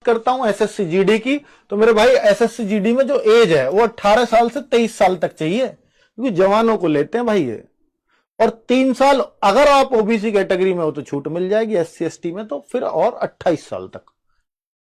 करता हूं SSC GD की, तो मेरे भाई एसएससी जीडी में जो एज है वो 18 साल से 23 साल तक चाहिए, क्योंकि जवानों को लेते हैं भाई ये। और 3 साल अगर आप ओबीसी कैटेगरी में हो तो छूट मिल जाएगी, एससी एसटी में तो फिर और 28 साल तक,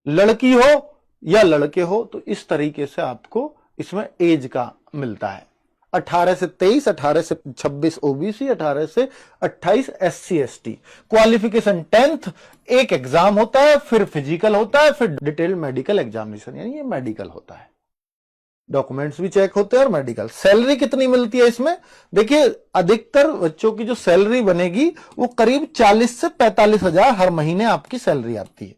लड़की हो या लड़के हो तो इस तरीके से आपको इसमें एज का मिलता है। 18 से 23, 18 से 26 ओबीसी, 18 से 28 एससी एसटी। क्वालिफिकेशन 10th, एक एग्जाम होता है, फिर फिजिकल होता है, फिर डिटेल्ड मेडिकल एग्जामिनेशन, यानी ये मेडिकल होता है, डॉक्यूमेंट्स भी चेक होते हैं और मेडिकल। सैलरी कितनी मिलती है इसमें? देखिए अधिकतर बच्चों की जो सैलरी बनेगी वो करीब 40 से 45 हजार हर महीने आपकी सैलरी आती है,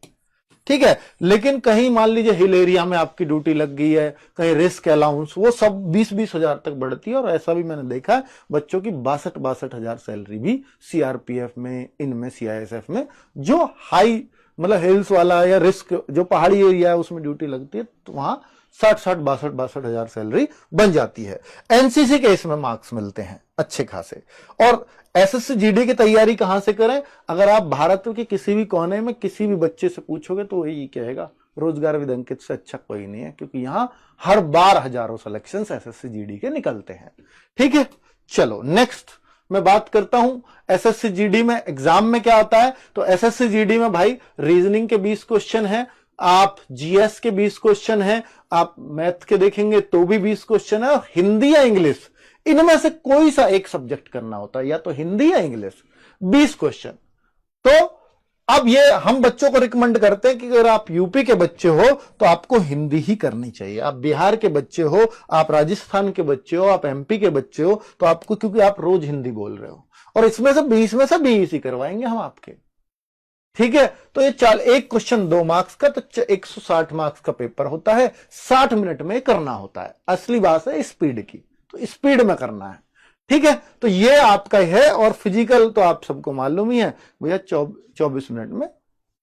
ठीक है। लेकिन कहीं मान लीजिए हिल एरिया में आपकी ड्यूटी लग गई है, कहीं रिस्क अलाउंस, वो सब 20-20 हजार तक बढ़ती है। और ऐसा भी मैंने देखा है बच्चों की 62-62 हजार सैलरी भी सीआरपीएफ में, इनमें सीआईएसएफ में, जो हाई मतलब हिल्स वाला या रिस्क जो पहाड़ी एरिया है उसमें ड्यूटी लगती है, तो वहां 60-62 हजार सैलरी बन जाती है। एनसीसी के इसमें मार्क्स मिलते हैं अच्छे खासे। और एसएससी जीडी की तैयारी कहां से करें? अगर आप भारत के किसी भी कोने में किसी भी बच्चे से पूछोगे तो वही कहेगा रोजगार विद अंकित से अच्छा कोई नहीं है, क्योंकि यहां हर बार हजारों सिलेक्शन एसएससी जीडी के निकलते हैं, ठीक है। चलो नेक्स्ट मैं बात करता हूं एसएससी जीडी में एग्जाम में क्या आता है। तो एसएससी जीडी में भाई रीजनिंग के 20 क्वेश्चन है, आप जीएस के 20 क्वेश्चन है, आप मैथ के देखेंगे तो भी 20 क्वेश्चन है, और हिंदी या इंग्लिश इनमें से कोई सा एक सब्जेक्ट करना होता है, या तो हिंदी या इंग्लिश, 20 क्वेश्चन। तो अब ये हम बच्चों को रिकमेंड करते हैं कि अगर आप यूपी के बच्चे हो तो आपको हिंदी ही करनी चाहिए, आप बिहार के बच्चे हो, आप राजस्थान के बच्चे हो, आप एमपी के बच्चे हो तो आपको, क्योंकि आप रोज हिंदी बोल रहे हो, और इसमें से 20 में से 20 ही करवाएंगे हम आपके, ठीक है। तो ये एक क्वेश्चन 2 मार्क्स का, तो 160 मार्क्स का पेपर होता है, 60 मिनट में करना होता है। असली बात है स्पीड की, तो स्पीड में करना है, ठीक है। तो ये आपका है। और फिजिकल तो आप सबको मालूम ही है भैया, 24 मिनट में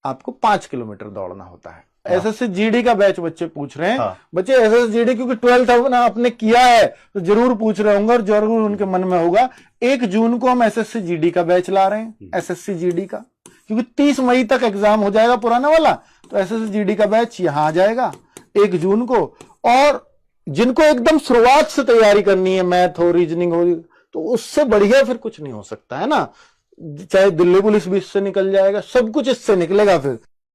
आपको 5 किलोमीटर दौड़ना होता है। एसएससी जीडी का बैच बच्चे पूछ रहे हैं, बच्चे एसएससी जीडी क्योंकि 12th आपने किया है तो जरूर पूछ रहे होंगे और जरूर उनके मन में होगा 1 जून को हम एसएससी जीडी का बैच ला रहे हैं, एसएससी जीडी का, क्योंकि 30 मई तक एग्जाम हो जाएगा पुराना वाला, तो एसएससी जीडी का बैच यहां आ जाएगा 1 जून को। और जिनको एकदम शुरुआत से तैयारी करनी है, मैथ हो, रीजनिंग हो, तो उससे बढ़िया फिर कुछ नहीं हो सकता है ना। चाहे दिल्ली पुलिस भी इससे निकल जाएगा, सब कुछ इससे निकलेगा फिर।